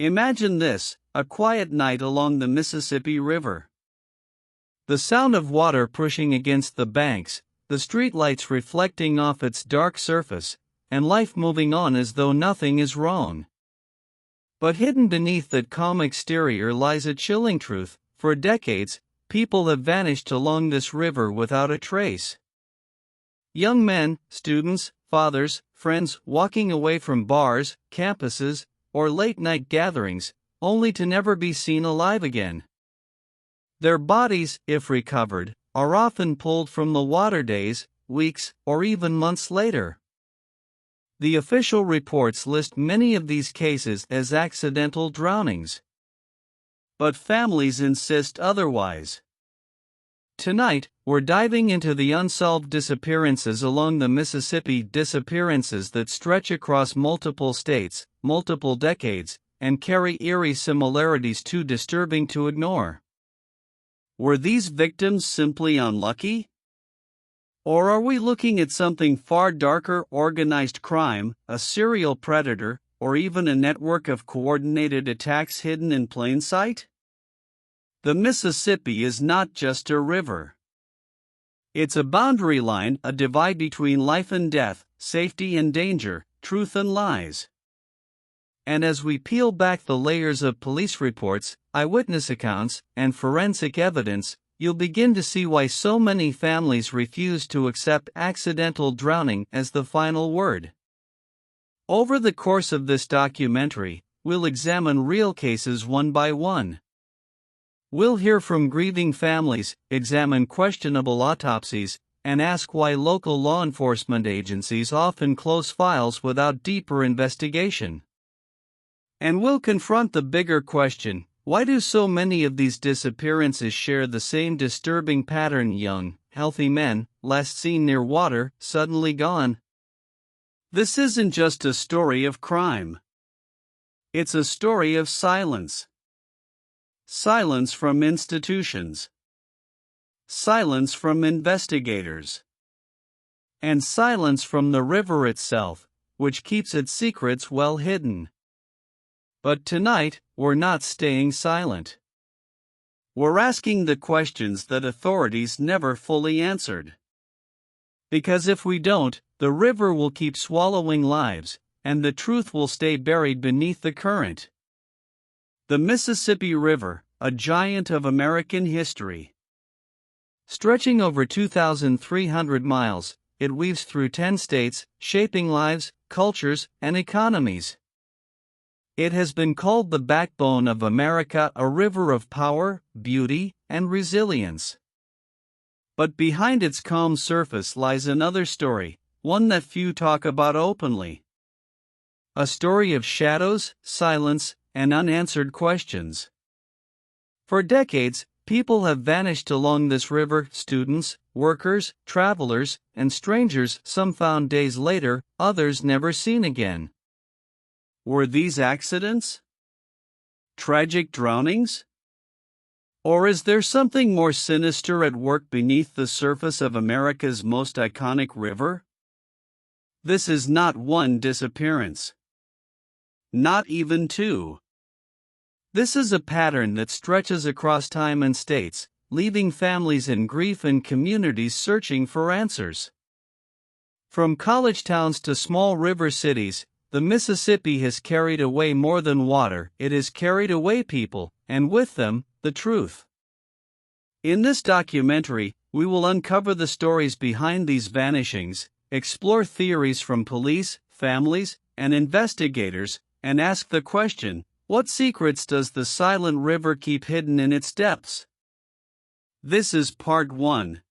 Imagine this: a quiet night along the Mississippi River. The sound of water pushing against the banks, the streetlights reflecting off its dark surface, and life moving on as though nothing is wrong. But hidden beneath that calm exterior lies a chilling truth. For decades, people have vanished along this river without a trace. Young men, students, fathers, friends walking away from bars, campuses, or late-night gatherings, only to never be seen alive again. Their bodies, if recovered, are often pulled from the water days, weeks, or even months later. The official reports list many of these cases as accidental drownings. But families insist otherwise. Tonight, we're diving into the unsolved disappearances along the Mississippi, disappearances that stretch across multiple states, multiple decades, and carry eerie similarities too disturbing to ignore. Were these victims simply unlucky? Or are we looking at something far darker: organized crime, a serial predator, or even a network of coordinated attacks hidden in plain sight? The Mississippi is not just a river. It's a boundary line, a divide between life and death, safety and danger, truth and lies. And as we peel back the layers of police reports, eyewitness accounts, and forensic evidence, you'll begin to see why so many families refuse to accept accidental drowning as the final word. Over the course of this documentary, we'll examine real cases one by one. We'll hear from grieving families, examine questionable autopsies, and ask why local law enforcement agencies often close files without deeper investigation. And we'll confront the bigger question: why do so many of these disappearances share the same disturbing pattern? Young, healthy men, last seen near water, suddenly gone. This isn't just a story of crime. It's a story of silence. Silence from institutions. Silence from investigators. And silence from the river itself, which keeps its secrets well hidden. But tonight, we're not staying silent. We're asking the questions that authorities never fully answered. Because if we don't, the river will keep swallowing lives, and the truth will stay buried beneath the current. The Mississippi River, a giant of American history. Stretching over 2,300 miles, it weaves through 10 states, shaping lives, cultures, and economies. It has been called the backbone of America, a river of power, beauty, and resilience. But behind its calm surface lies another story, one that few talk about openly. A story of shadows, silence, and unanswered questions. For decades, people have vanished along this river: students, workers, travelers, and strangers, some found days later, others never seen again. Were these accidents? Tragic drownings? Or is there something more sinister at work beneath the surface of America's most iconic river? This is not one disappearance. Not even two. This is a pattern that stretches across time and states, leaving families in grief and communities searching for answers. From college towns to small river cities, the Mississippi has carried away more than water; it has carried away people, and with them, the truth. In this documentary, we will uncover the stories behind these vanishings, explore theories from police, families, and investigators, and ask the question: what secrets does the silent river keep hidden in its depths? This is part 1.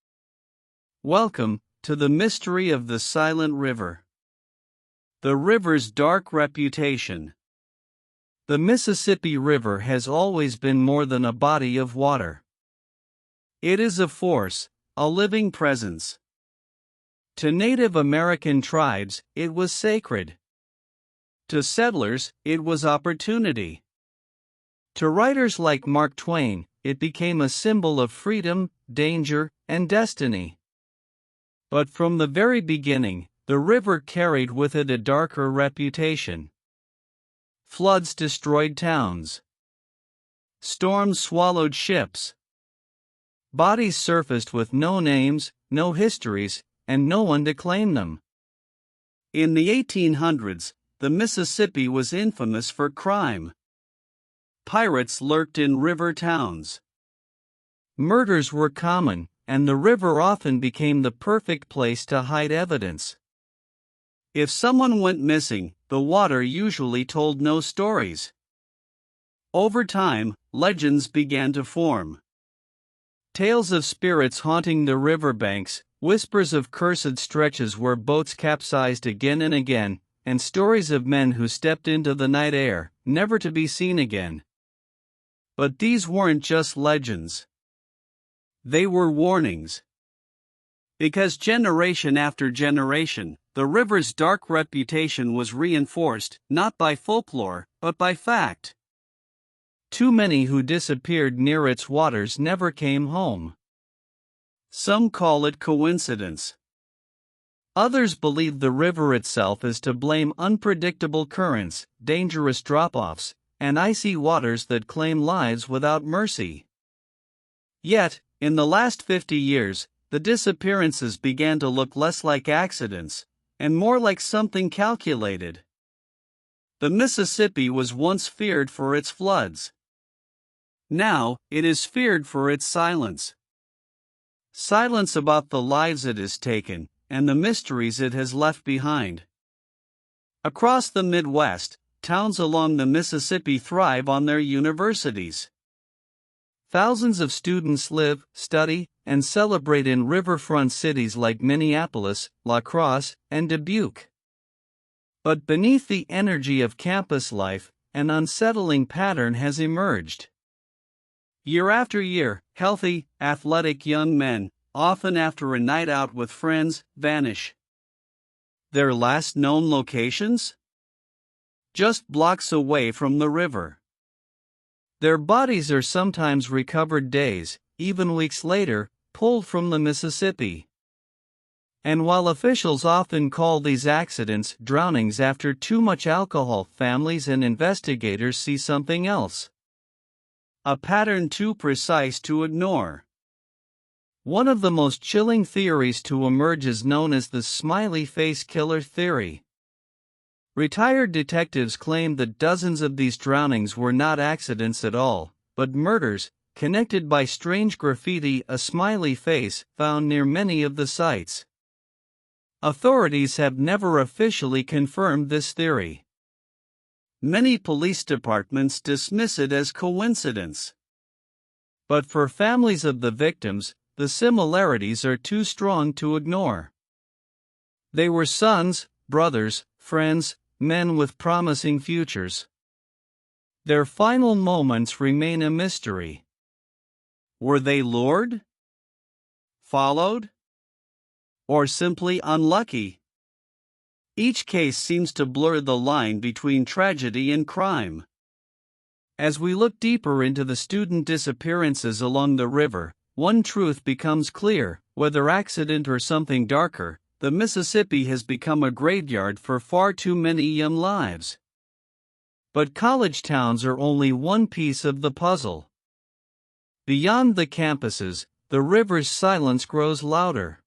Welcome to the mystery of the silent river. The river's dark reputation. The Mississippi River has always been more than a body of water. It is a force, a living presence. To Native American tribes, it was sacred. To settlers, it was opportunity. To writers like Mark Twain, it became a symbol of freedom, danger, and destiny. But from the very beginning, the river carried with it a darker reputation. Floods destroyed towns. Storms swallowed ships. Bodies surfaced with no names, no histories, and no one to claim them. In the 1800s, the Mississippi was infamous for crime. Pirates lurked in river towns. Murders were common, and the river often became the perfect place to hide evidence. If someone went missing, the water usually told no stories. Over time, legends began to form. Tales of spirits haunting the riverbanks, whispers of cursed stretches where boats capsized again and again, and stories of men who stepped into the night air, never to be seen again. But these weren't just legends. They were warnings. Because generation after generation, the river's dark reputation was reinforced, not by folklore, but by fact. Too many who disappeared near its waters never came home. Some call it coincidence. Others believe the river itself is to blame: unpredictable currents, dangerous drop-offs, and icy waters that claim lives without mercy. Yet, in the last 50 years, the disappearances began to look less like accidents, and more like something calculated. The Mississippi was once feared for its floods. Now, it is feared for its silence. Silence about the lives it has taken, and the mysteries it has left behind. Across the Midwest, towns along the Mississippi thrive on their universities. Thousands of students live, study, and celebrate in riverfront cities like Minneapolis, La Crosse, and Dubuque. But beneath the energy of campus life, an unsettling pattern has emerged. Year after year, healthy, athletic young men, often after a night out with friends, vanish. Their last known locations? Just blocks away from the river. Their bodies are sometimes recovered days, even weeks later, pulled from the Mississippi. And while officials often call these accidents drownings after too much alcohol, families and investigators see something else. A pattern too precise to ignore. One of the most chilling theories to emerge is known as the Smiley Face Killer theory. Retired detectives claim that dozens of these drownings were not accidents at all, but murders, connected by strange graffiti, a smiley face, found near many of the sites. Authorities have never officially confirmed this theory. Many police departments dismiss it as coincidence. But for families of the victims, the similarities are too strong to ignore. They were sons, brothers, friends, men with promising futures. Their final moments remain a mystery. Were they lured? Followed? Or simply unlucky? Each case seems to blur the line between tragedy and crime. As we look deeper into the student disappearances along the river, one truth becomes clear: whether accident or something darker, the Mississippi has become a graveyard for far too many young lives. But college towns are only one piece of the puzzle. Beyond the campuses, the river's silence grows louder.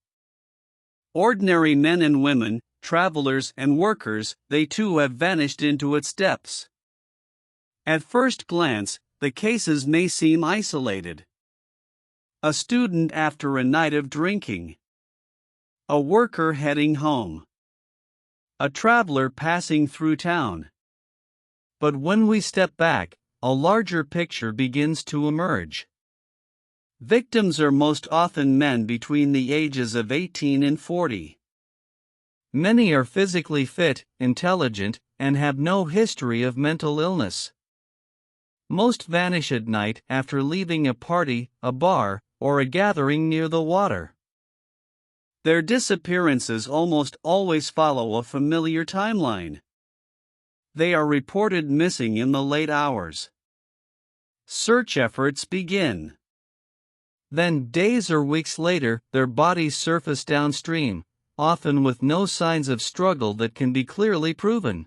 Ordinary men and women, travelers and workers, they too have vanished into its depths. At first glance, the cases may seem isolated. A student after a night of drinking. A worker heading home. A traveler passing through town. But when we step back, a larger picture begins to emerge. Victims are most often men between the ages of 18 and 40. Many are physically fit, intelligent, and have no history of mental illness. Most vanish at night after leaving a party, a bar, or a gathering near the water. Their disappearances almost always follow a familiar timeline. They are reported missing in the late hours. Search efforts begin. Then, days or weeks later, their bodies surface downstream, often with no signs of struggle that can be clearly proven.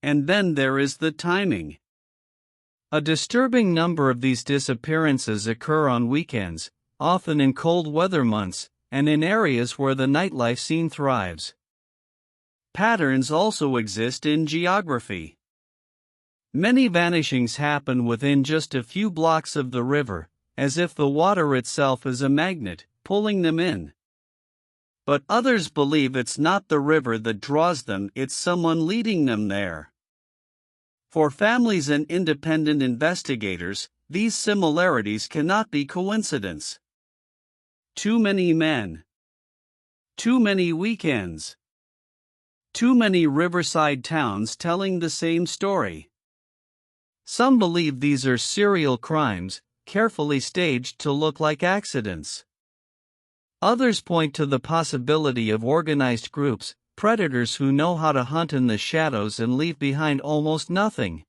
And then there is the timing. A disturbing number of these disappearances occur on weekends, often in cold weather months, and in areas where the nightlife scene thrives. Patterns also exist in geography. Many vanishings happen within just a few blocks of the river, as if the water itself is a magnet, pulling them in. But others believe it's not the river that draws them, it's someone leading them there. For families and independent investigators, these similarities cannot be coincidence. Too many men. Too many weekends. Too many riverside towns telling the same story. Some believe these are serial crimes, carefully staged to look like accidents. Others point to the possibility of organized groups, predators who know how to hunt in the shadows and leave behind almost nothing.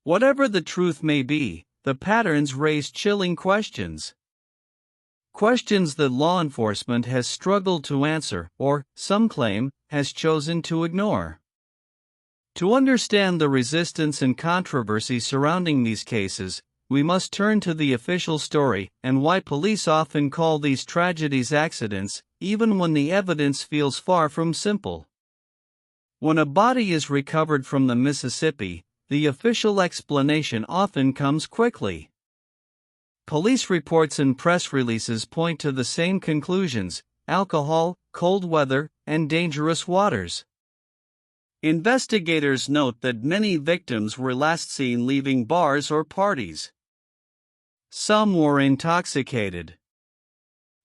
Whatever the truth may be, the patterns raise chilling questions. Questions that law enforcement has struggled to answer, or, some claim, has chosen to ignore. To understand the resistance and controversy surrounding these cases, we must turn to the official story and why police often call these tragedies accidents, even when the evidence feels far from simple. When a body is recovered from the Mississippi, the official explanation often comes quickly. Police reports and press releases point to the same conclusions: alcohol, cold weather, and dangerous waters. Investigators note that many victims were last seen leaving bars or parties. Some were intoxicated.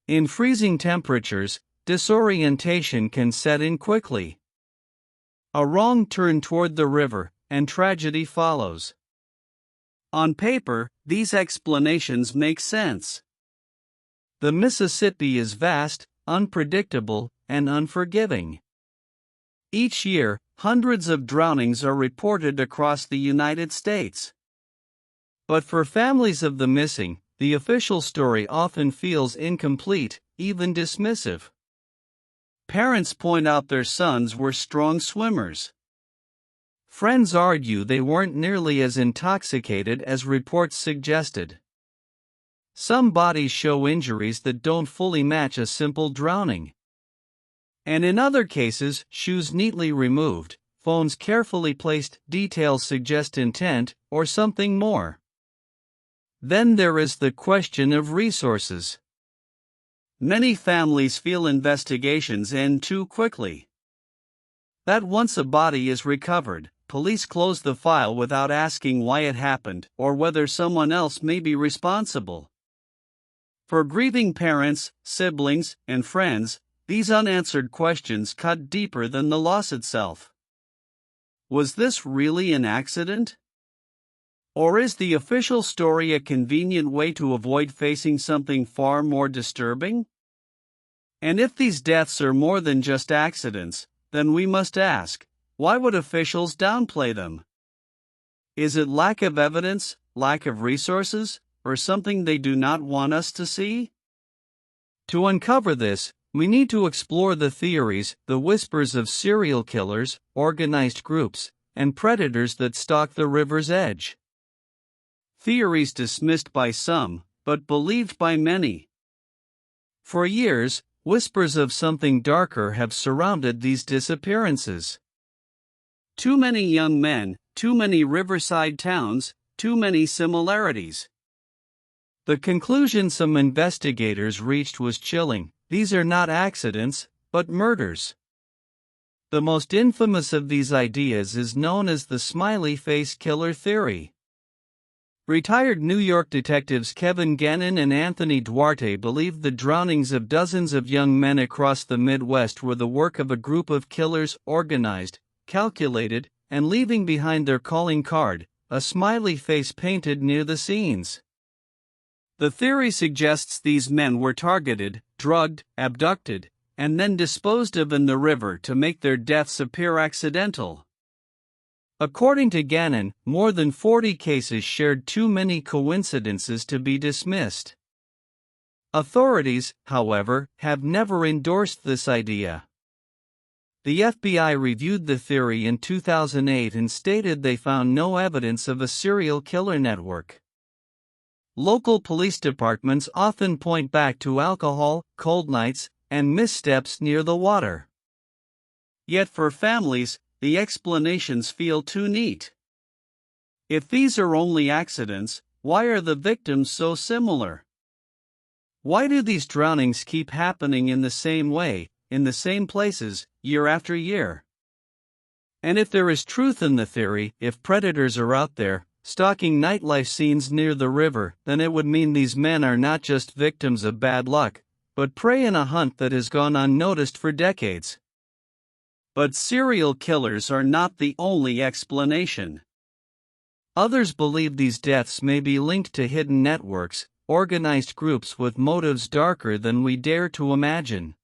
In freezing temperatures, disorientation can set in quickly. A wrong turn toward the river, and tragedy follows. On paper, these explanations make sense. The Mississippi is vast, unpredictable, and unforgiving. Each year, hundreds of drownings are reported across the United States. But for families of the missing, the official story often feels incomplete, even dismissive. Parents point out their sons were strong swimmers. Friends argue they weren't nearly as intoxicated as reports suggested. Some bodies show injuries that don't fully match a simple drowning. And in other cases, shoes neatly removed, phones carefully placed, details suggest intent, or something more. Then there is the question of resources. Many families feel investigations end too quickly. That once a body is recovered, police close the file without asking why it happened or whether someone else may be responsible. For grieving parents, siblings, and friends, these unanswered questions cut deeper than the loss itself. Was this really an accident? Or is the official story a convenient way to avoid facing something far more disturbing? And if these deaths are more than just accidents, then we must ask, why would officials downplay them? Is it lack of evidence, lack of resources, or something they do not want us to see? To uncover this, we need to explore the theories, the whispers of serial killers, organized groups, and predators that stalk the river's edge. Theories dismissed by some, but believed by many. For years, whispers of something darker have surrounded these disappearances. Too many young men, too many riverside towns, too many similarities. The conclusion some investigators reached was chilling: these are not accidents, but murders. The most infamous of these ideas is known as the Smiley Face Killer theory. Retired New York detectives Kevin Gannon and Anthony Duarte believed the drownings of dozens of young men across the Midwest were the work of a group of killers, organized, calculated, and leaving behind their calling card, a smiley face painted near the scenes. The theory suggests these men were targeted, drugged, abducted, and then disposed of in the river to make their deaths appear accidental. According to Gannon, more than 40 cases shared too many coincidences to be dismissed. Authorities, however, have never endorsed this idea. The FBI reviewed the theory in 2008 and stated they found no evidence of a serial killer network. Local police departments often point back to alcohol, cold nights, and missteps near the water. Yet for families, the explanations feel too neat. If these are only accidents, why are the victims so similar? Why do these drownings keep happening in the same way, in the same places, year after year? And if there is truth in the theory, if predators are out there, stalking nightlife scenes near the river, then it would mean these men are not just victims of bad luck, but prey in a hunt that has gone unnoticed for decades. But serial killers are not the only explanation. Others believe these deaths may be linked to hidden networks, organized groups with motives darker than we dare to imagine.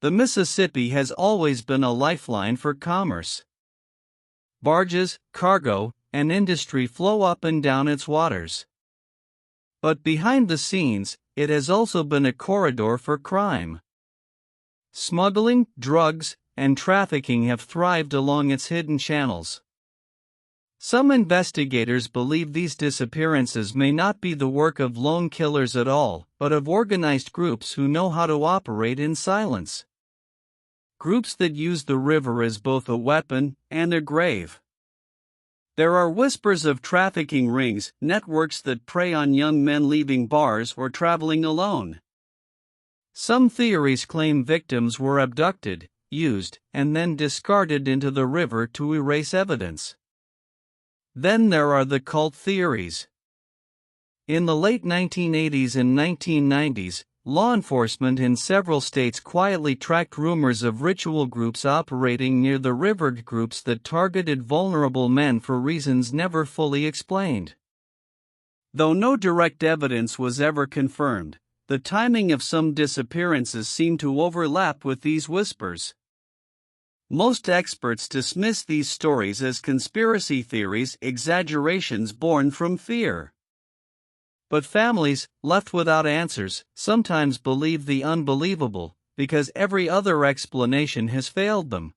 The Mississippi has always been a lifeline for commerce. Barges, cargo, and industry flow up and down its waters. But behind the scenes, it has also been a corridor for crime. Smuggling, drugs, and trafficking have thrived along its hidden channels. Some investigators believe these disappearances may not be the work of lone killers at all, but of organized groups who know how to operate in silence. Groups that use the river as both a weapon and a grave. There are whispers of trafficking rings, networks that prey on young men leaving bars or traveling alone. Some theories claim victims were abducted, used, and then discarded into the river to erase evidence. Then there are the cult theories. In the late 1980s and 1990s, law enforcement in several states quietly tracked rumors of ritual groups operating near the river, groups that targeted vulnerable men for reasons never fully explained. Though no direct evidence was ever confirmed, the timing of some disappearances seemed to overlap with these whispers. Most experts dismiss these stories as conspiracy theories, exaggerations born from fear. But families, left without answers, sometimes believe the unbelievable, because every other explanation has failed them.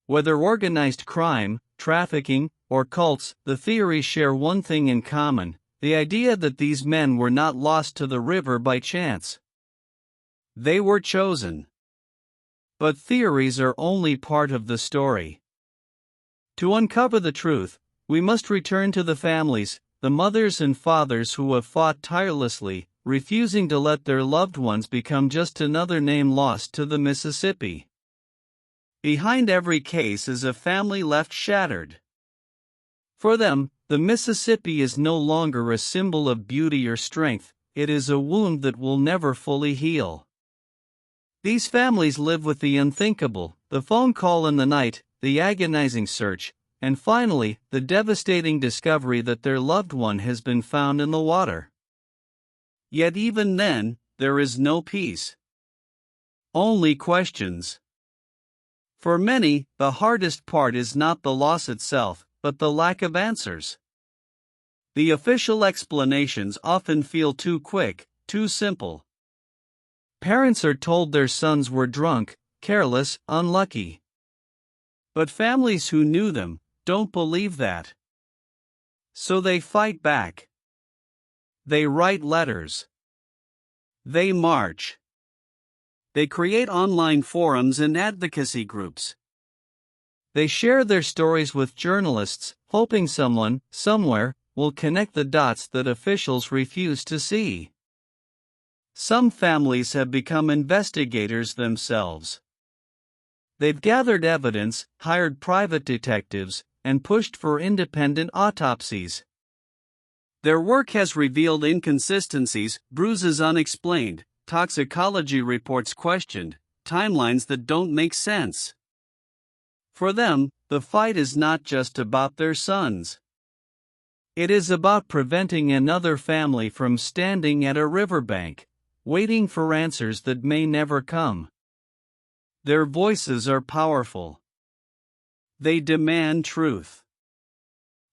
Whether organized crime, trafficking, or cults, the theories share one thing in common: the idea that these men were not lost to the river by chance. They were chosen. But theories are only part of the story. To uncover the truth, we must return to the families, the mothers and fathers who have fought tirelessly, refusing to let their loved ones become just another name lost to the Mississippi. Behind every case is a family left shattered. For them, the Mississippi is no longer a symbol of beauty or strength, it is a wound that will never fully heal. These families live with the unthinkable, the phone call in the night, the agonizing search, and finally, the devastating discovery that their loved one has been found in the water. Yet even then, there is no peace. Only questions. For many, the hardest part is not the loss itself, but the lack of answers. The official explanations often feel too quick, too simple. Parents are told their sons were drunk, careless, unlucky. But families who knew them don't believe that. So they fight back. They write letters. They march. They create online forums and advocacy groups. They share their stories with journalists, hoping someone, somewhere, will connect the dots that officials refuse to see. Some families have become investigators themselves. They've gathered evidence, hired private detectives, and pushed for independent autopsies. Their work has revealed inconsistencies, bruises unexplained, toxicology reports questioned, timelines that don't make sense. For them, the fight is not just about their sons. It is about preventing another family from standing at a riverbank, waiting for answers that may never come. Their voices are powerful. They demand truth.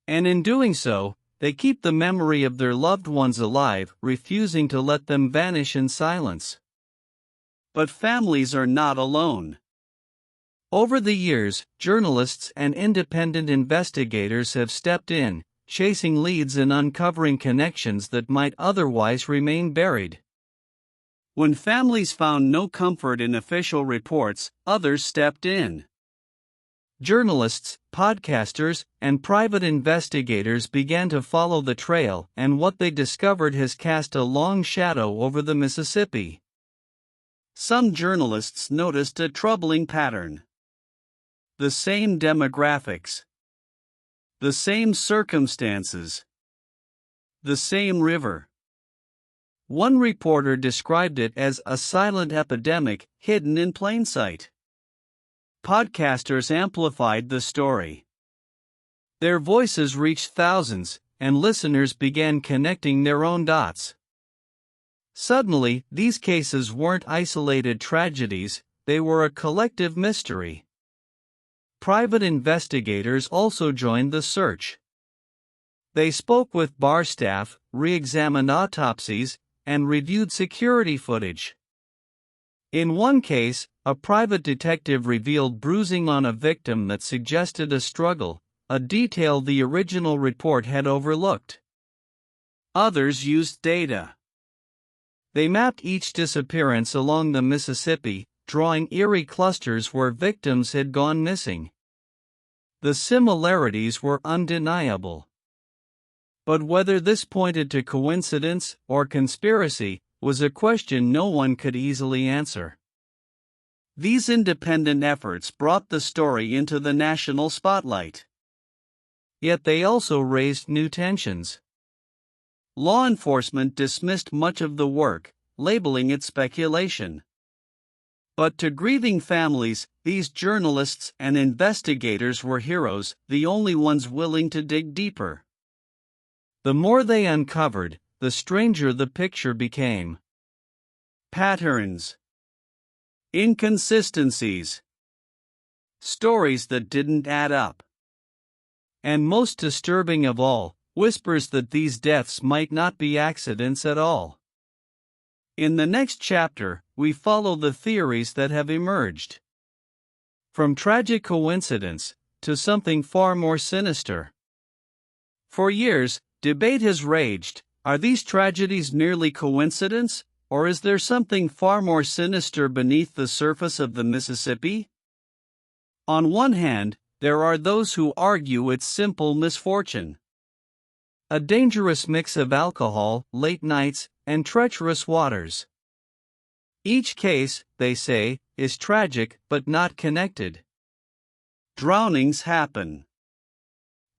And in doing so, they keep the memory of their loved ones alive, refusing to let them vanish in silence. But families are not alone. Over the years, journalists and independent investigators have stepped in, chasing leads and uncovering connections that might otherwise remain buried. When families found no comfort in official reports, others stepped in. Journalists, podcasters, and private investigators began to follow the trail, and what they discovered has cast a long shadow over the Mississippi. Some journalists noticed a troubling pattern. The same demographics. The same circumstances. The same river. One reporter described it as a silent epidemic hidden in plain sight. Podcasters amplified the story. Their voices reached thousands, and listeners began connecting their own dots. Suddenly, these cases weren't isolated tragedies, they were a collective mystery. Private investigators also joined the search. They spoke with bar staff, re-examined autopsies, and reviewed security footage. In one case, a private detective revealed bruising on a victim that suggested a struggle, a detail the original report had overlooked. Others used data. They mapped each disappearance along the Mississippi, drawing eerie clusters where victims had gone missing. The similarities were undeniable. But whether this pointed to coincidence or conspiracy was a question no one could easily answer. These independent efforts brought the story into the national spotlight. Yet they also raised new tensions. Law enforcement dismissed much of the work, labeling it speculation. But to grieving families, these journalists and investigators were heroes, the only ones willing to dig deeper. The more they uncovered, the stranger the picture became. Patterns. Inconsistencies. Stories that didn't add up. And most disturbing of all, whispers that these deaths might not be accidents at all. In the next chapter, we follow the theories that have emerged. From tragic coincidence to something far more sinister. For years, debate has raged. Are these tragedies merely coincidence, or is there something far more sinister beneath the surface of the Mississippi? On one hand, there are those who argue it's simple misfortune. A dangerous mix of alcohol, late nights, and treacherous waters. Each case, they say, is tragic but not connected. Drownings happen,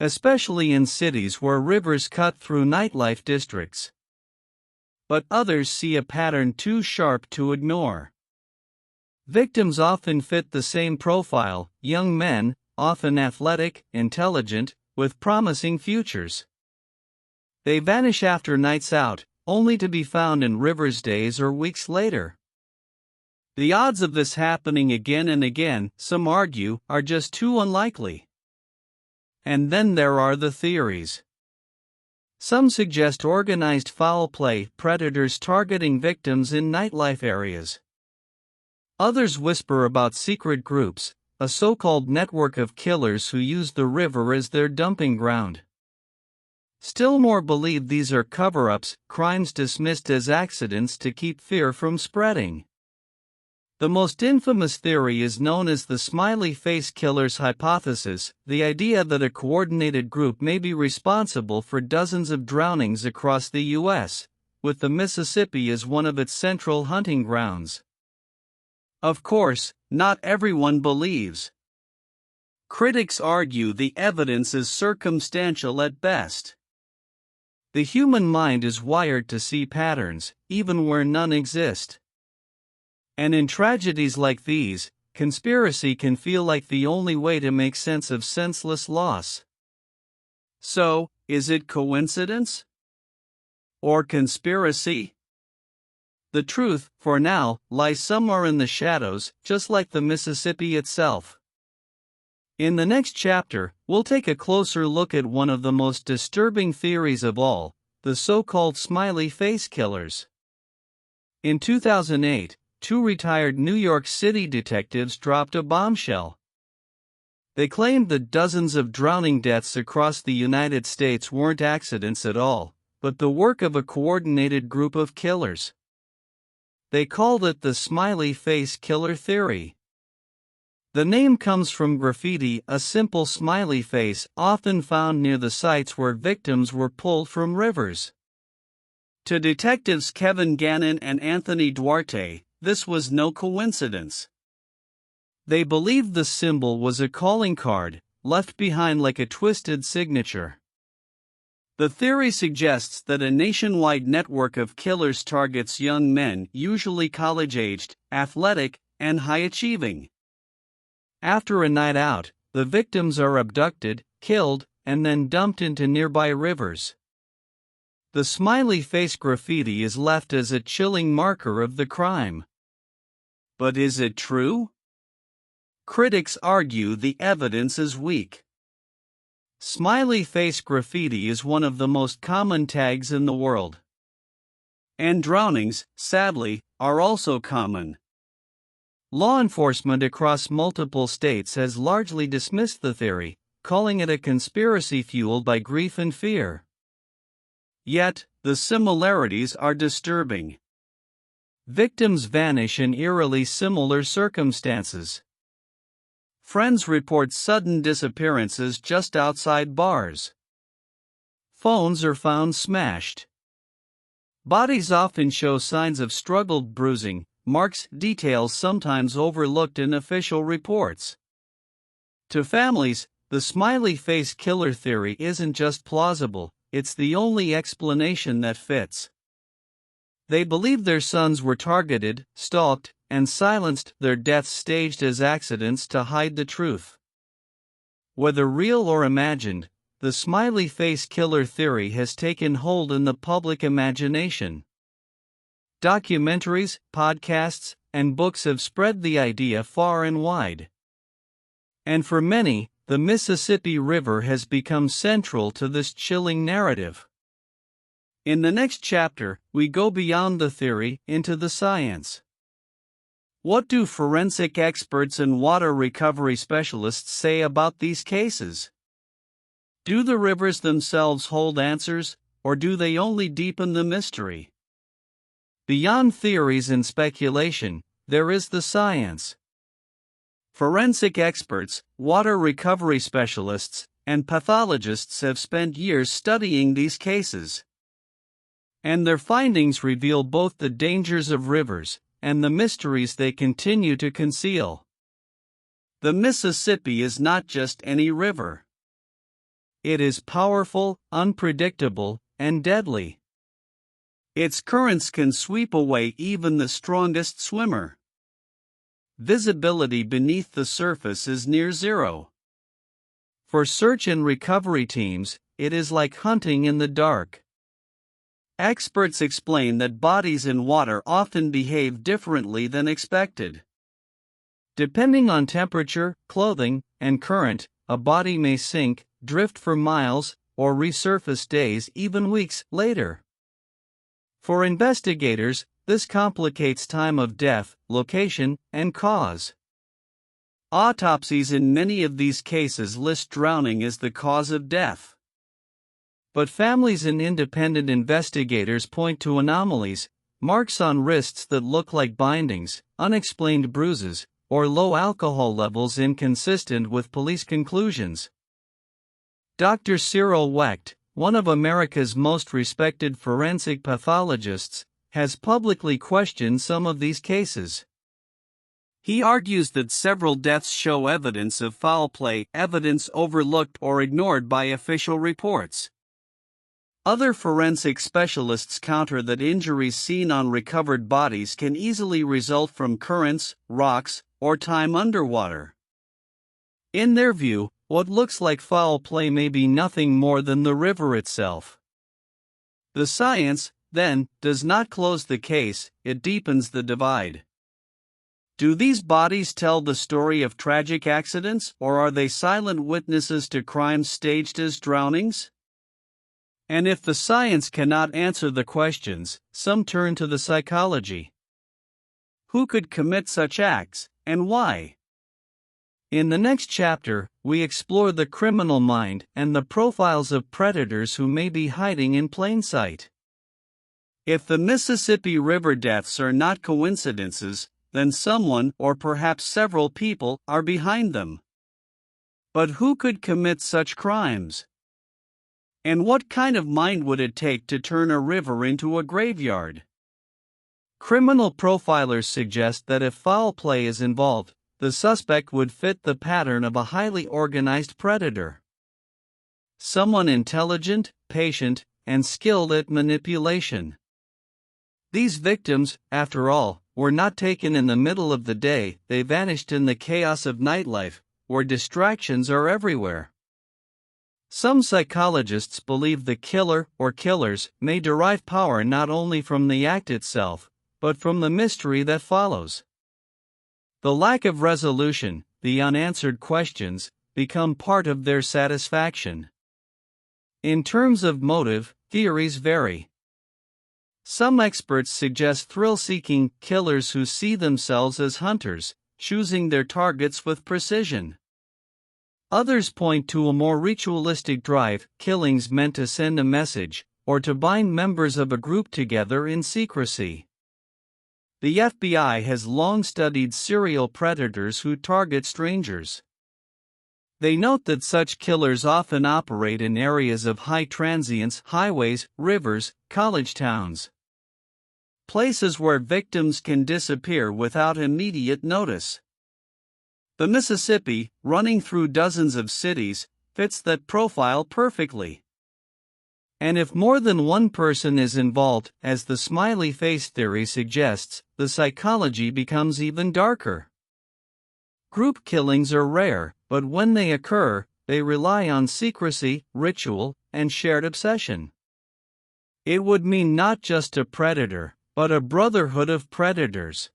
especially in cities where rivers cut through nightlife districts. But others see a pattern too sharp to ignore. Victims often fit the same profile: young men, often athletic, intelligent, with promising futures. They vanish after nights out, only to be found in rivers days or weeks later. The odds of this happening again and again, some argue, are just too unlikely. And then there are the theories. Some suggest organized foul play, predators targeting victims in nightlife areas. Others whisper about secret groups, a so-called network of killers who use the river as their dumping ground. Still more believe these are cover-ups, crimes dismissed as accidents to keep fear from spreading. The most infamous theory is known as the Smiley Face Killer's hypothesis, the idea that a coordinated group may be responsible for dozens of drownings across the U.S., with the Mississippi as one of its central hunting grounds. Of course, not everyone believes. Critics argue the evidence is circumstantial at best. The human mind is wired to see patterns, even where none exist. And in tragedies like these, conspiracy can feel like the only way to make sense of senseless loss. So, is it coincidence? Or conspiracy? The truth, for now, lies somewhere in the shadows, just like the Mississippi itself. In the next chapter, we'll take a closer look at one of the most disturbing theories of all, the so-called Smiley Face Killers. In 2008, two retired New York City detectives dropped a bombshell. They claimed that dozens of drowning deaths across the United States weren't accidents at all, but the work of a coordinated group of killers. They called it the Smiley Face Killer theory. The name comes from graffiti, a simple smiley face often found near the sites where victims were pulled from rivers. To detectives Kevin Gannon and Anthony Duarte, this was no coincidence. They believed the symbol was a calling card, left behind like a twisted signature. The theory suggests that a nationwide network of killers targets young men, usually college-aged, athletic, and high-achieving. After a night out, the victims are abducted, killed, and then dumped into nearby rivers. The smiley face graffiti is left as a chilling marker of the crime. But is it true? Critics argue the evidence is weak. Smiley face graffiti is one of the most common tags in the world. And drownings, sadly, are also common. Law enforcement across multiple states has largely dismissed the theory, calling it a conspiracy fueled by grief and fear. Yet, the similarities are disturbing. Victims vanish in eerily similar circumstances. Friends report sudden disappearances just outside bars. Phones are found smashed. Bodies often show signs of struggled bruising, marks, details sometimes overlooked in official reports. To families, the smiley face killer theory isn't just plausible, it's the only explanation that fits. They believe their sons were targeted, stalked, and silenced, their deaths staged as accidents to hide the truth. Whether real or imagined, the smiley face killer theory has taken hold in the public imagination. Documentaries, podcasts, and books have spread the idea far and wide. And for many, the Mississippi River has become central to this chilling narrative. In the next chapter, we go beyond the theory into the science. What do forensic experts and water recovery specialists say about these cases? Do the rivers themselves hold answers, or do they only deepen the mystery? Beyond theories and speculation, there is the science. Forensic experts, water recovery specialists, and pathologists have spent years studying these cases. And their findings reveal both the dangers of rivers and the mysteries they continue to conceal. The Mississippi is not just any river. It is powerful, unpredictable, and deadly. Its currents can sweep away even the strongest swimmer. Visibility beneath the surface is near zero. For search and recovery teams, it is like hunting in the dark. Experts explain that bodies in water often behave differently than expected. Depending on temperature, clothing, and current, a body may sink, drift for miles, or resurface days, even weeks, later. For investigators, this complicates time of death, location, and cause. Autopsies in many of these cases list drowning as the cause of death. But families and independent investigators point to anomalies, marks on wrists that look like bindings, unexplained bruises, or low alcohol levels inconsistent with police conclusions. Dr. Cyril Wecht, one of America's most respected forensic pathologists, has publicly questioned some of these cases. He argues that several deaths show evidence of foul play, evidence overlooked or ignored by official reports. Other forensic specialists counter that injuries seen on recovered bodies can easily result from currents, rocks, or time underwater. In their view, what looks like foul play may be nothing more than the river itself. The science, then, does not close the case, it deepens the divide. Do these bodies tell the story of tragic accidents, or are they silent witnesses to crimes staged as drownings? And if the science cannot answer the questions, some turn to the psychology. Who could commit such acts, and why? In the next chapter, we explore the criminal mind and the profiles of predators who may be hiding in plain sight. If the Mississippi River deaths are not coincidences, then someone or perhaps several people are behind them. But who could commit such crimes? And what kind of mind would it take to turn a river into a graveyard? Criminal profilers suggest that if foul play is involved, the suspect would fit the pattern of a highly organized predator. Someone intelligent, patient, and skilled at manipulation. These victims, after all, were not taken in the middle of the day, they vanished in the chaos of nightlife, where distractions are everywhere. Some psychologists believe the killer or killers may derive power not only from the act itself, but from the mystery that follows. The lack of resolution, the unanswered questions, become part of their satisfaction. In terms of motive, theories vary. Some experts suggest thrill-seeking killers who see themselves as hunters, choosing their targets with precision. Others point to a more ritualistic drive, killings meant to send a message, or to bind members of a group together in secrecy. The FBI has long studied serial predators who target strangers. They note that such killers often operate in areas of high transience, highways, rivers, college towns. Places where victims can disappear without immediate notice. The Mississippi, running through dozens of cities, fits that profile perfectly. And if more than one person is involved, as the smiley face theory suggests, the psychology becomes even darker. Group killings are rare, but when they occur, they rely on secrecy, ritual, and shared obsession. It would mean not just a predator, but a brotherhood of predators.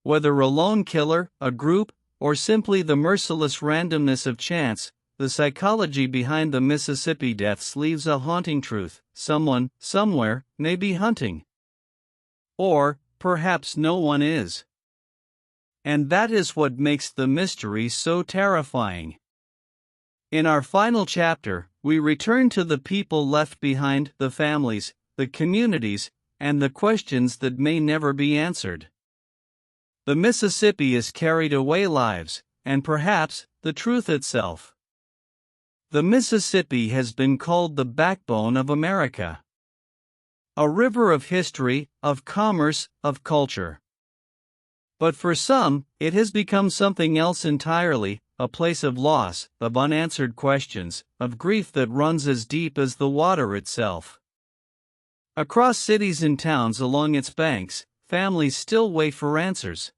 Whether a lone killer, a group, or simply the merciless randomness of chance, the psychology behind the Mississippi deaths leaves a haunting truth: someone, somewhere, may be hunting. Or, perhaps no one is. And that is what makes the mystery so terrifying. In our final chapter, we return to the people left behind, the families, the communities, and the questions that may never be answered. The Mississippi has carried away lives, and perhaps, the truth itself. The Mississippi has been called the backbone of America. A river of history, of commerce, of culture. But for some, it has become something else entirely, a place of loss, of unanswered questions, of grief that runs as deep as the water itself. Across cities and towns along its banks, families still wait for answers.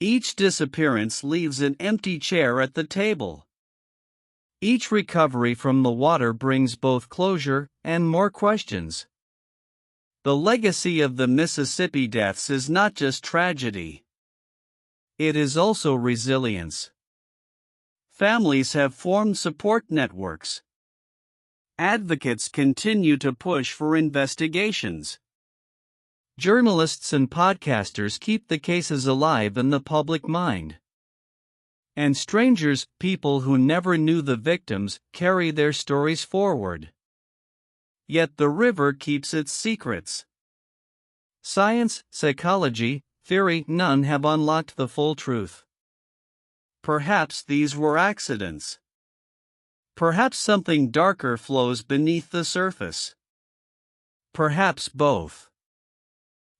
Each disappearance leaves an empty chair at the table. Each recovery from the water brings both closure and more questions. The legacy of the Mississippi deaths is not just tragedy. It is also resilience. Families have formed support networks. Advocates continue to push for investigations. Journalists and podcasters keep the cases alive in the public mind. And strangers, people who never knew the victims, carry their stories forward. Yet the river keeps its secrets. Science, psychology, theory, none have unlocked the full truth. Perhaps these were accidents. Perhaps something darker flows beneath the surface. Perhaps both.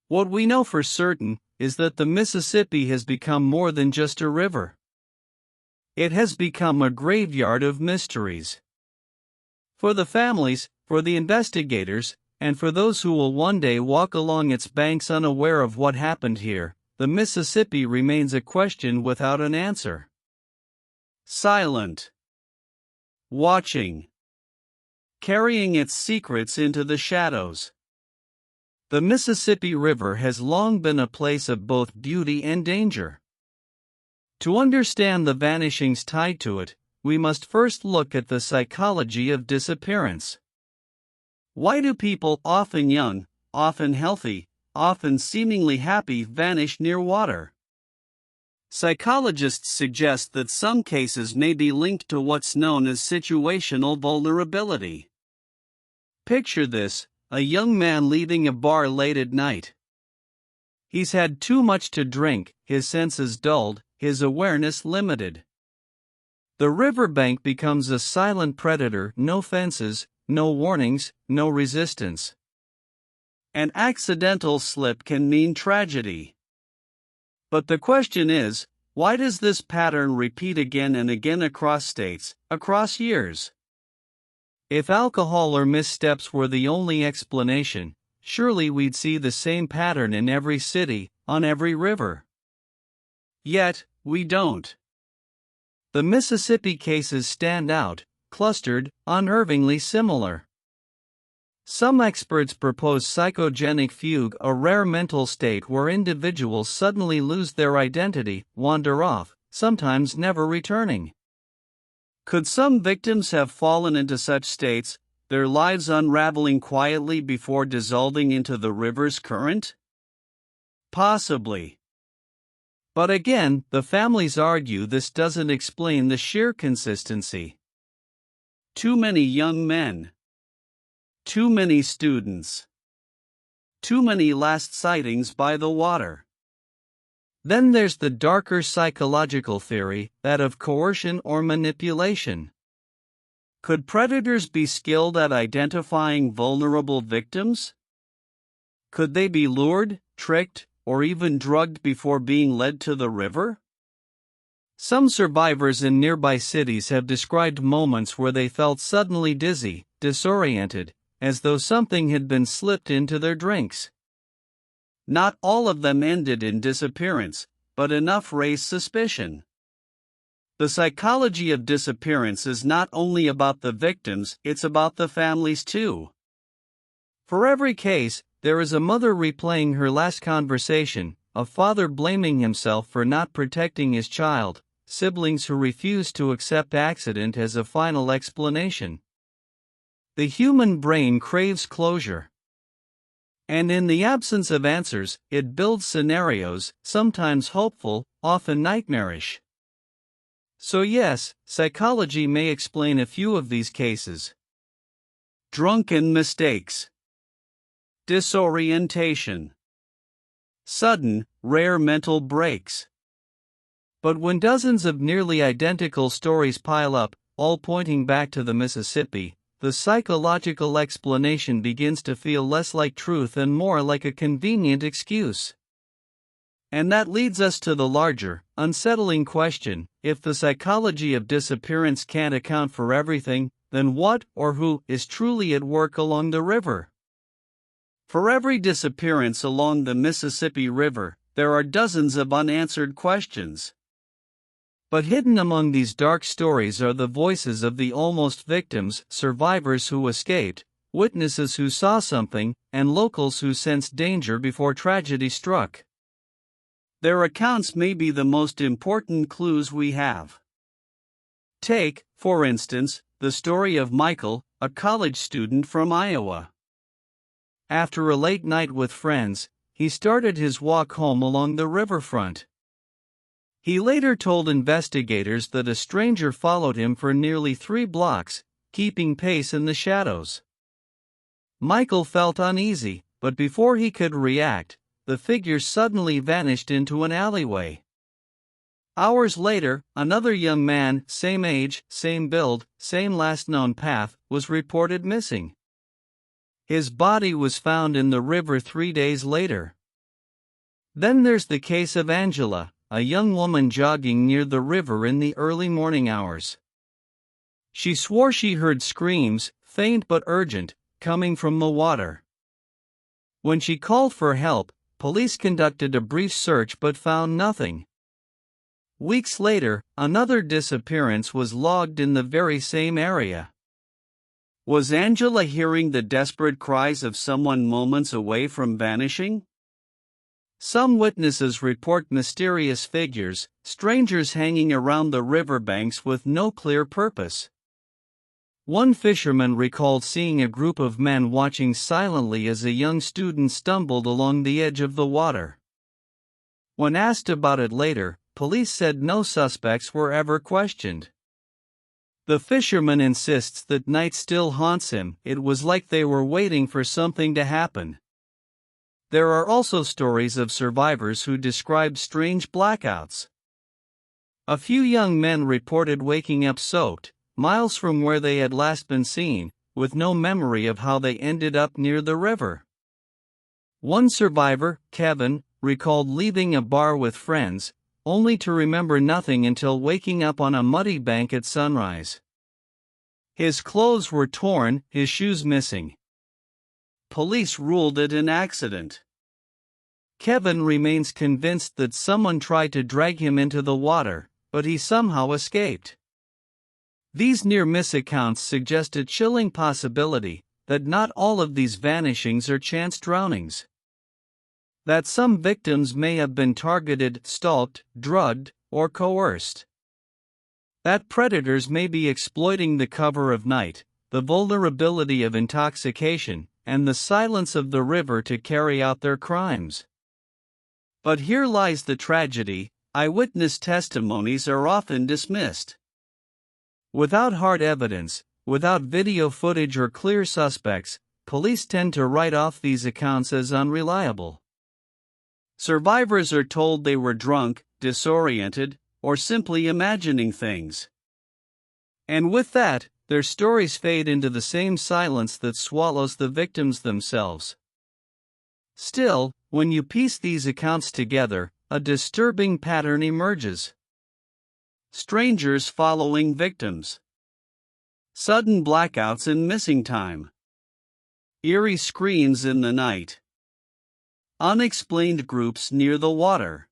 What we know for certain is that the Mississippi has become more than just a river. It has become a graveyard of mysteries. For the families, for the investigators, and for those who will one day walk along its banks unaware of what happened here, the Mississippi remains a question without an answer. Silent. Watching. Carrying its secrets into the shadows. The Mississippi River has long been a place of both beauty and danger. To understand the vanishings tied to it, we must first look at the psychology of disappearance. Why do people, often young, often healthy, often seemingly happy, vanish near water? Psychologists suggest that some cases may be linked to what's known as situational vulnerability. Picture this: a young man leaving a bar late at night. He's had too much to drink, his senses dulled, his awareness limited. The riverbank becomes a silent predator, no fences, no warnings, no resistance. An accidental slip can mean tragedy. But the question is, why does this pattern repeat again and again across states, across years? If alcohol or missteps were the only explanation, surely we'd see the same pattern in every city, on every river. Yet, we don't. The Mississippi cases stand out, clustered, unnervingly similar. Some experts propose psychogenic fugue, a rare mental state where individuals suddenly lose their identity, wander off, sometimes never returning. Could some victims have fallen into such states, their lives unraveling quietly before dissolving into the river's current? Possibly. But again, the families argue this doesn't explain the sheer consistency. Too many young men. Too many students. Too many last sightings by the water. Then there's the darker psychological theory, that of coercion or manipulation. Could predators be skilled at identifying vulnerable victims? Could they be lured, tricked, or even drugged before being led to the river? Some survivors in nearby cities have described moments where they felt suddenly dizzy, disoriented, as though something had been slipped into their drinks. Not all of them ended in disappearance, but enough raised suspicion. The psychology of disappearance is not only about the victims, it's about the families too. For every case, there is a mother replaying her last conversation, a father blaming himself for not protecting his child, siblings who refuse to accept accident as a final explanation. The human brain craves closure. And in the absence of answers, it builds scenarios, sometimes hopeful, often nightmarish. So yes, psychology may explain a few of these cases. Drunken mistakes. Disorientation. Sudden, rare mental breaks. But when dozens of nearly identical stories pile up, all pointing back to the Mississippi, the psychological explanation begins to feel less like truth and more like a convenient excuse. And that leads us to the larger, unsettling question: if the psychology of disappearance can't account for everything, then what or who is truly at work along the river? For every disappearance along the Mississippi River, there are dozens of unanswered questions. But hidden among these dark stories are the voices of the almost victims, survivors who escaped, witnesses who saw something, and locals who sensed danger before tragedy struck. Their accounts may be the most important clues we have. Take, for instance, the story of Michael, a college student from Iowa. After a late night with friends, he started his walk home along the riverfront. He later told investigators that a stranger followed him for nearly 3 blocks, keeping pace in the shadows. Michael felt uneasy, but before he could react, the figure suddenly vanished into an alleyway. Hours later, another young man, same age, same build, same last known path, was reported missing. His body was found in the river 3 days later. Then there's the case of Angela, a young woman jogging near the river in the early morning hours. She swore she heard screams, faint but urgent, coming from the water. When she called for help, police conducted a brief search but found nothing. Weeks later, another disappearance was logged in the very same area. Was Angela hearing the desperate cries of someone moments away from vanishing? Some witnesses report mysterious figures, strangers hanging around the riverbanks with no clear purpose. One fisherman recalled seeing a group of men watching silently as a young student stumbled along the edge of the water. When asked about it later, police said no suspects were ever questioned. The fisherman insists that night still haunts him. It was like they were waiting for something to happen. There are also stories of survivors who describe strange blackouts. A few young men reported waking up soaked, miles from where they had last been seen, with no memory of how they ended up near the river. One survivor, Kevin, recalled leaving a bar with friends, only to remember nothing until waking up on a muddy bank at sunrise. His clothes were torn, his shoes missing. Police ruled it an accident. Kevin remains convinced that someone tried to drag him into the water, but he somehow escaped. These near-miss accounts suggest a chilling possibility that not all of these vanishings are chance drownings. That some victims may have been targeted, stalked, drugged, or coerced. That predators may be exploiting the cover of night, the vulnerability of intoxication, and the silence of the river to carry out their crimes. But here lies the tragedy: eyewitness testimonies are often dismissed. Without hard evidence, without video footage or clear suspects, police tend to write off these accounts as unreliable. Survivors are told they were drunk, disoriented, or simply imagining things. And with that, their stories fade into the same silence that swallows the victims themselves. Still, when you piece these accounts together, a disturbing pattern emerges. Strangers following victims. Sudden blackouts and missing time. Eerie screams in the night. Unexplained groups near the water.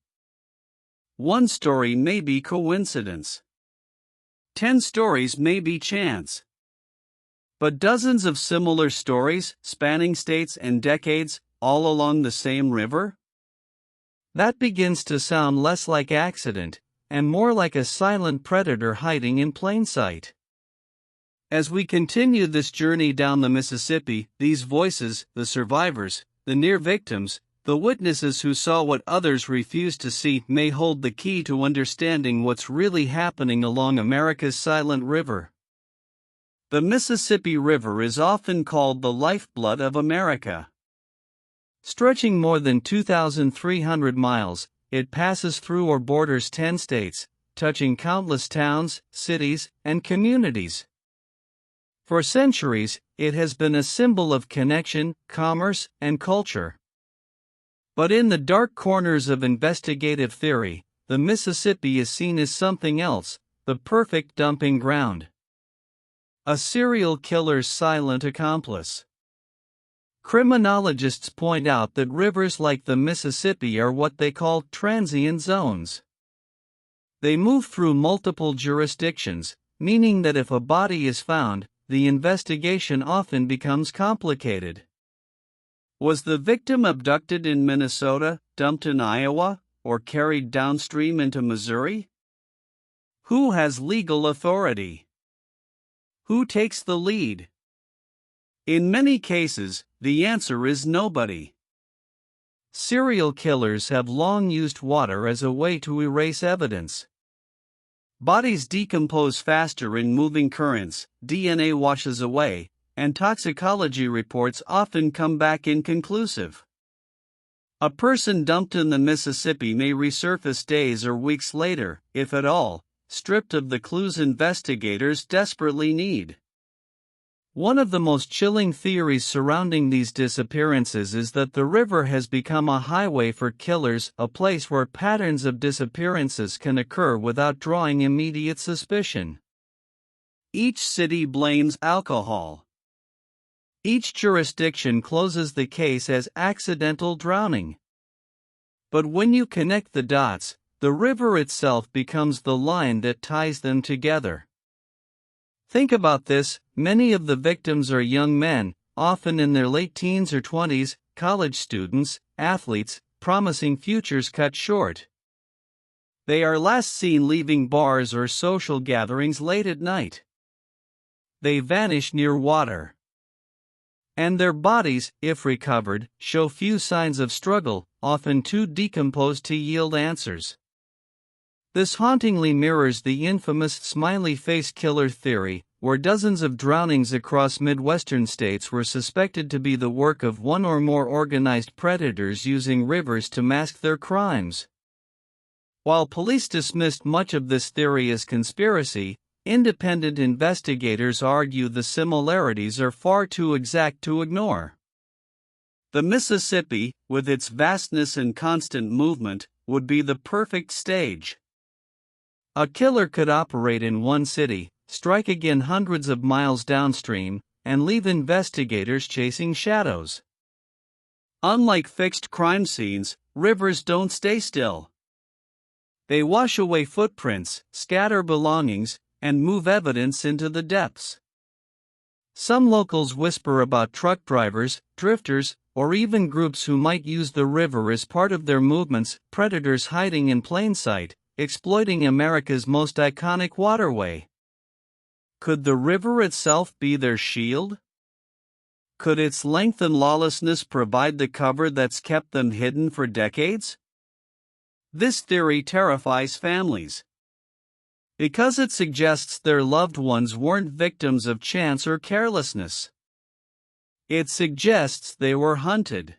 One story may be coincidence. 10 stories may be chance. But dozens of similar stories, spanning states and decades, all along the same river? That begins to sound less like accident, and more like a silent predator hiding in plain sight. As we continue this journey down the Mississippi, these voices, the survivors, the near victims, the witnesses who saw what others refused to see, may hold the key to understanding what's really happening along America's silent river. The Mississippi River is often called the lifeblood of America. Stretching more than 2,300 miles, it passes through or borders 10 states, touching countless towns, cities, and communities. For centuries, it has been a symbol of connection, commerce, and culture. But in the dark corners of investigative theory, the Mississippi is seen as something else, the perfect dumping ground. A serial killer's silent accomplice. Criminologists point out that rivers like the Mississippi are what they call transient zones. They move through multiple jurisdictions, meaning that if a body is found, the investigation often becomes complicated. Was the victim abducted in Minnesota, dumped in Iowa, or carried downstream into Missouri? Who has legal authority? Who takes the lead? In many cases, the answer is nobody. Serial killers have long used water as a way to erase evidence. Bodies decompose faster in moving currents, DNA washes away, and toxicology reports often come back inconclusive. A person dumped in the Mississippi may resurface days or weeks later, if at all, stripped of the clues investigators desperately need. One of the most chilling theories surrounding these disappearances is that the river has become a highway for killers, a place where patterns of disappearances can occur without drawing immediate suspicion. Each city blames alcohol. Each jurisdiction closes the case as accidental drowning. But when you connect the dots, the river itself becomes the line that ties them together. Think about this: many of the victims are young men, often in their late teens or 20s, college students, athletes, promising futures cut short. They are last seen leaving bars or social gatherings late at night. They vanish near water. And their bodies, if recovered, show few signs of struggle, often too decomposed to yield answers. This hauntingly mirrors the infamous Smiley Face Killer theory, where dozens of drownings across Midwestern states were suspected to be the work of one or more organized predators using rivers to mask their crimes. While police dismissed much of this theory as conspiracy, independent investigators argue the similarities are far too exact to ignore. The Mississippi, with its vastness and constant movement, would be the perfect stage. A killer could operate in one city, strike again hundreds of miles downstream, and leave investigators chasing shadows. Unlike fixed crime scenes, rivers don't stay still. They wash away footprints, scatter belongings, and move evidence into the depths. Some locals whisper about truck drivers, drifters, or even groups who might use the river as part of their movements, predators hiding in plain sight, exploiting America's most iconic waterway. Could the river itself be their shield? Could its length and lawlessness provide the cover that's kept them hidden for decades? This theory terrifies families, because it suggests their loved ones weren't victims of chance or carelessness. It suggests they were hunted.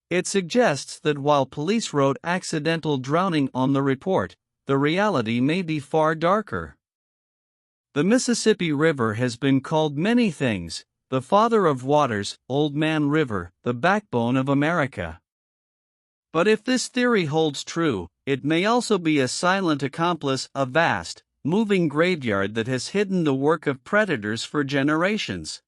It suggests that while police wrote accidental drowning on the report, the reality may be far darker. The Mississippi River has been called many things: the father of waters, Old Man River, the backbone of America. But if this theory holds true, it may also be a silent accomplice, a vast, moving graveyard that has hidden the work of predators for generations.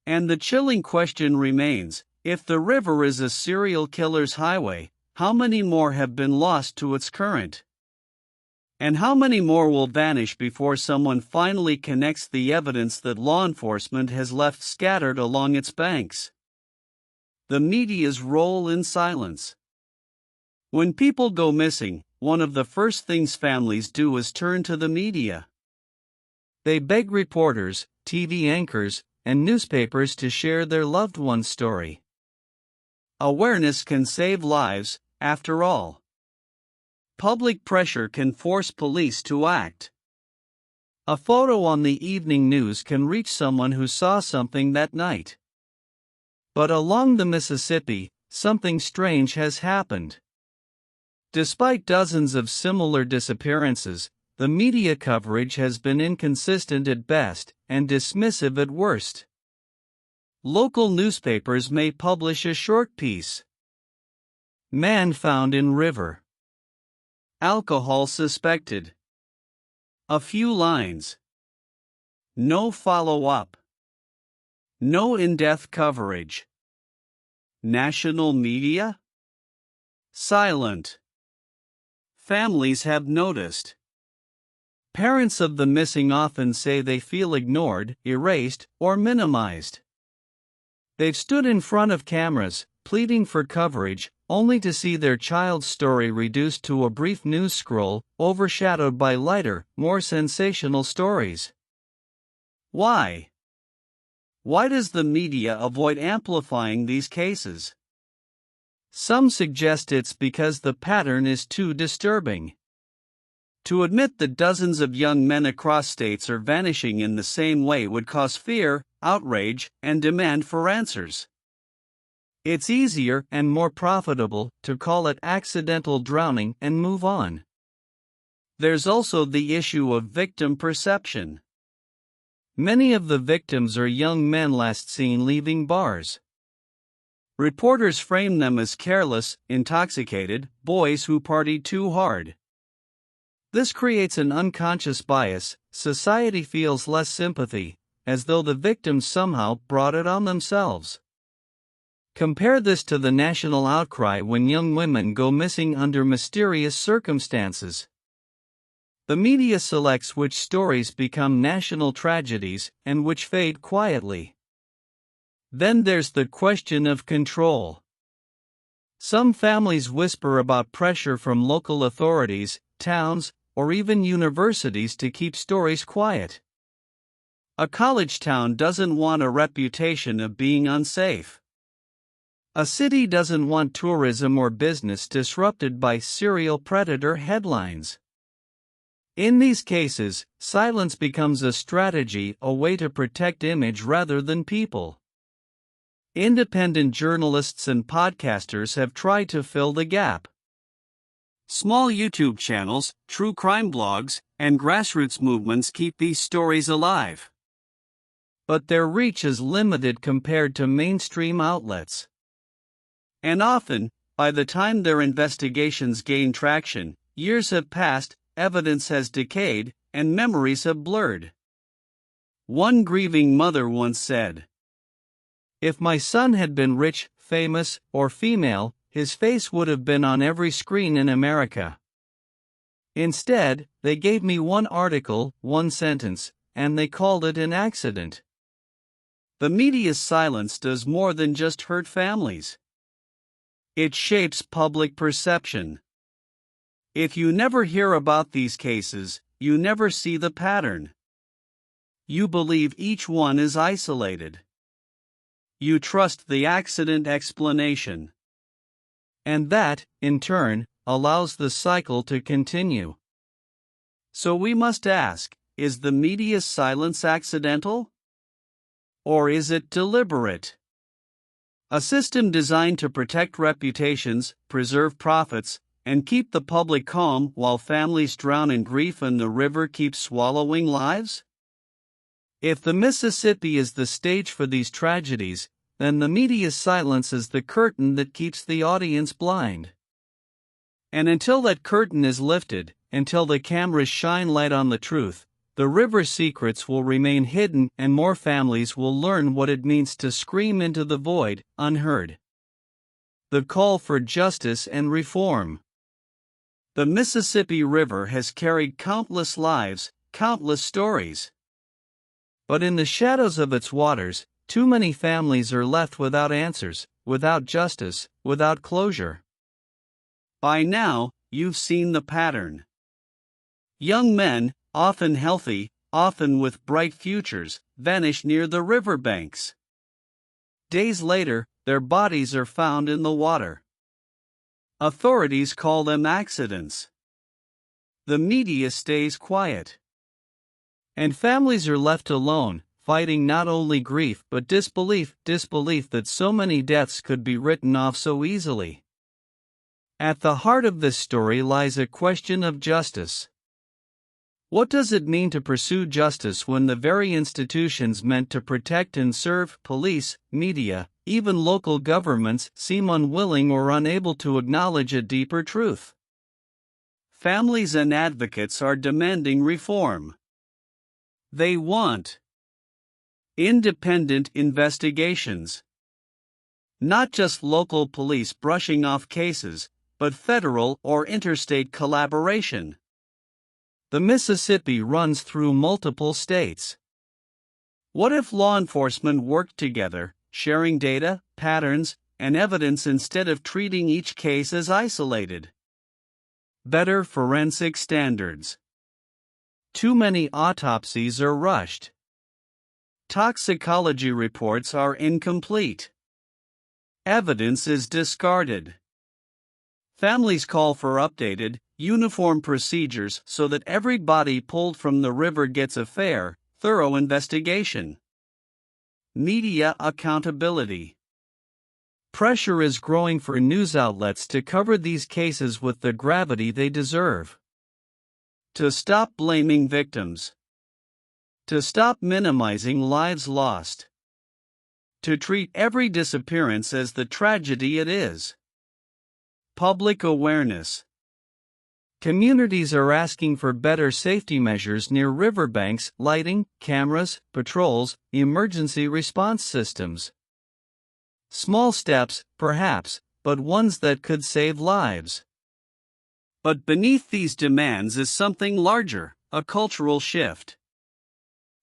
And the chilling question remains: if the river is a serial killer's highway, how many more have been lost to its current? And how many more will vanish before someone finally connects the evidence that law enforcement has left scattered along its banks? The media's role in silence. When people go missing, one of the first things families do is turn to the media. They beg reporters, TV anchors, and newspapers to share their loved one's story. Awareness can save lives, after all. Public pressure can force police to act. A photo on the evening news can reach someone who saw something that night. But along the Mississippi, something strange has happened. Despite dozens of similar disappearances, the media coverage has been inconsistent at best and dismissive at worst. Local newspapers may publish a short piece: "Man found in river. Alcohol suspected." A few lines. No follow-up. No in-depth coverage. National media? Silent. Families have noticed. Parents of the missing often say they feel ignored, erased, or minimized. They've stood in front of cameras, pleading for coverage, only to see their child's story reduced to a brief news scroll, overshadowed by lighter, more sensational stories. Why? Why does the media avoid amplifying these cases? Some suggest it's because the pattern is too disturbing. To admit that dozens of young men across states are vanishing in the same way would cause fear, outrage, and demand for answers. It's easier and more profitable to call it accidental drowning and move on. There's also the issue of victim perception. Many of the victims are young men last seen leaving bars. Reporters frame them as careless, intoxicated boys who partied too hard. This creates an unconscious bias. Society feels less sympathy, as though the victims somehow brought it on themselves. Compare this to the national outcry when young women go missing under mysterious circumstances. The media selects which stories become national tragedies and which fade quietly. Then there's the question of control. Some families whisper about pressure from local authorities, towns, or even universities to keep stories quiet. A college town doesn't want a reputation of being unsafe. A city doesn't want tourism or business disrupted by serial predator headlines. In these cases, silence becomes a strategy, a way to protect image rather than people. Independent journalists and podcasters have tried to fill the gap. Small YouTube channels, true crime blogs, and grassroots movements keep these stories alive. But their reach is limited compared to mainstream outlets. And often, by the time their investigations gain traction, years have passed, evidence has decayed, and memories have blurred. One grieving mother once said, "If my son had been rich, famous, or female, his face would have been on every screen in America. Instead, they gave me one article, one sentence, and they called it an accident." The media's silence does more than just hurt families. It shapes public perception. If you never hear about these cases, you never see the pattern. You believe each one is isolated. You trust the accident explanation. And that, in turn, allows the cycle to continue. So we must ask, is the media's silence accidental? Or is it deliberate? A system designed to protect reputations, preserve profits, and keep the public calm while families drown in grief and the river keeps swallowing lives? If the Mississippi is the stage for these tragedies, then the media's silence is the curtain that keeps the audience blind. And until that curtain is lifted, until the cameras shine light on the truth, the river's secrets will remain hidden and more families will learn what it means to scream into the void, unheard. The call for justice and reform. The Mississippi River has carried countless lives, countless stories. But in the shadows of its waters, too many families are left without answers, without justice, without closure. By now, you've seen the pattern. Young men, often healthy, often with bright futures, vanish near the riverbanks. Days later, their bodies are found in the water. Authorities call them accidents. The media stays quiet. And families are left alone, fighting not only grief but disbelief that so many deaths could be written off so easily. At the heart of this story lies a question of justice. What does it mean to pursue justice when the very institutions meant to protect and serve, police, media, even local governments, seem unwilling or unable to acknowledge a deeper truth? Families and advocates are demanding reform. They want independent investigations. Not just local police brushing off cases, but federal or interstate collaboration. The Mississippi runs through multiple states. What if law enforcement worked together, sharing data, patterns, and evidence instead of treating each case as isolated? Better forensic standards. Too many autopsies are rushed. Toxicology reports are incomplete. Evidence is discarded. Families call for updated, uniform procedures so that every body pulled from the river gets a fair, thorough investigation. Media accountability. Pressure is growing for news outlets to cover these cases with the gravity they deserve. To stop blaming victims. To stop minimizing lives lost. To treat every disappearance as the tragedy it is. Public awareness. Communities are asking for better safety measures near riverbanks, lighting, cameras, patrols, emergency response systems. Small steps, perhaps, but ones that could save lives. But beneath these demands is something larger, a cultural shift.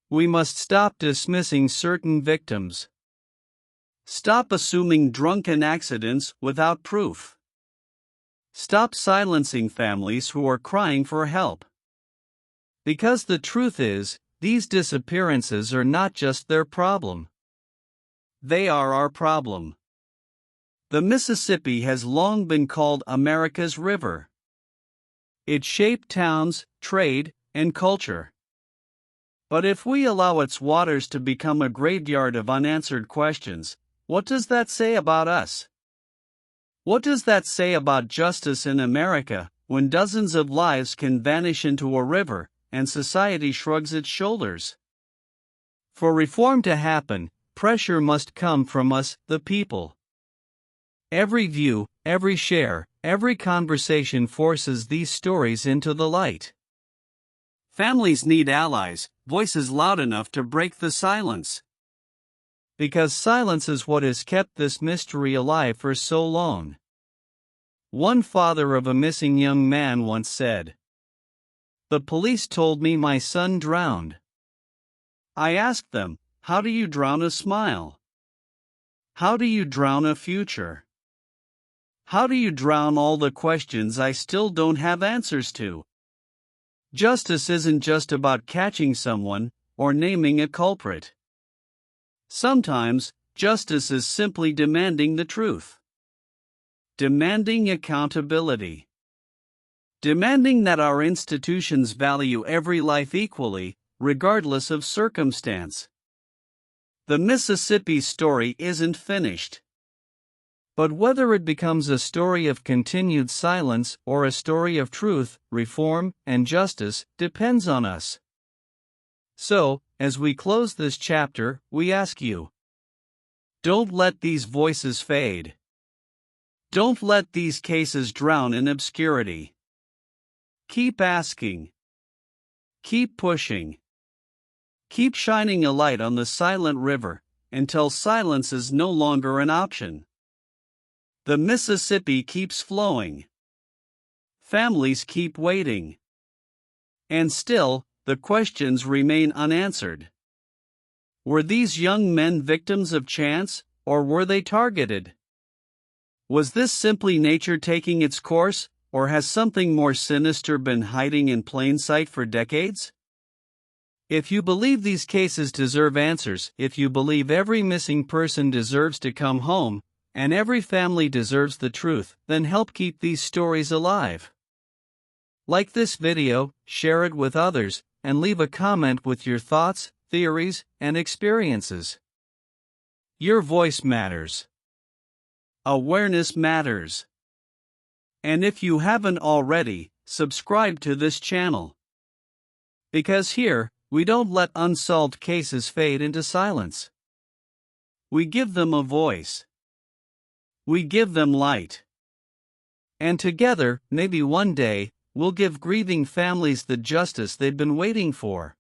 We must stop dismissing certain victims. Stop assuming drunken accidents without proof. Stop silencing families who are crying for help. Because the truth is, these disappearances are not just their problem. They are our problem. The Mississippi has long been called America's river. It shaped towns, trade, and culture. But if we allow its waters to become a graveyard of unanswered questions, what does that say about us? What does that say about justice in America, when dozens of lives can vanish into a river, and society shrugs its shoulders? For reform to happen, pressure must come from us, the people. Every view, every share, every conversation forces these stories into the light. Families need allies, voices loud enough to break the silence. Because silence is what has kept this mystery alive for so long. One father of a missing young man once said, "The police told me my son drowned. I asked them, how do you drown a smile? How do you drown a future? How do you drown all the questions I still don't have answers to?" Justice isn't just about catching someone or naming a culprit. Sometimes, justice is simply demanding the truth. Demanding accountability. Demanding that our institutions value every life equally, regardless of circumstance. The Mississippi story isn't finished. But whether it becomes a story of continued silence or a story of truth, reform, and justice depends on us. So, as we close this chapter, we ask you, don't let these voices fade. Don't let these cases drown in obscurity. Keep asking. Keep pushing. Keep shining a light on the silent river until silence is no longer an option. The Mississippi keeps flowing. Families keep waiting. And still, the questions remain unanswered. Were these young men victims of chance, or were they targeted? Was this simply nature taking its course, or has something more sinister been hiding in plain sight for decades? If you believe these cases deserve answers, if you believe every missing person deserves to come home, and every family deserves the truth, then help keep these stories alive. Like this video, share it with others, and leave a comment with your thoughts, theories, and experiences. Your voice matters. Awareness matters. And if you haven't already, subscribe to this channel. Because here, we don't let unsolved cases fade into silence. We give them a voice. We give them light. And together, maybe one day, we'll give grieving families the justice they've been waiting for.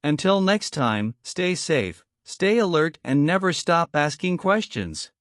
Until next time, stay safe, stay alert, and never stop asking questions.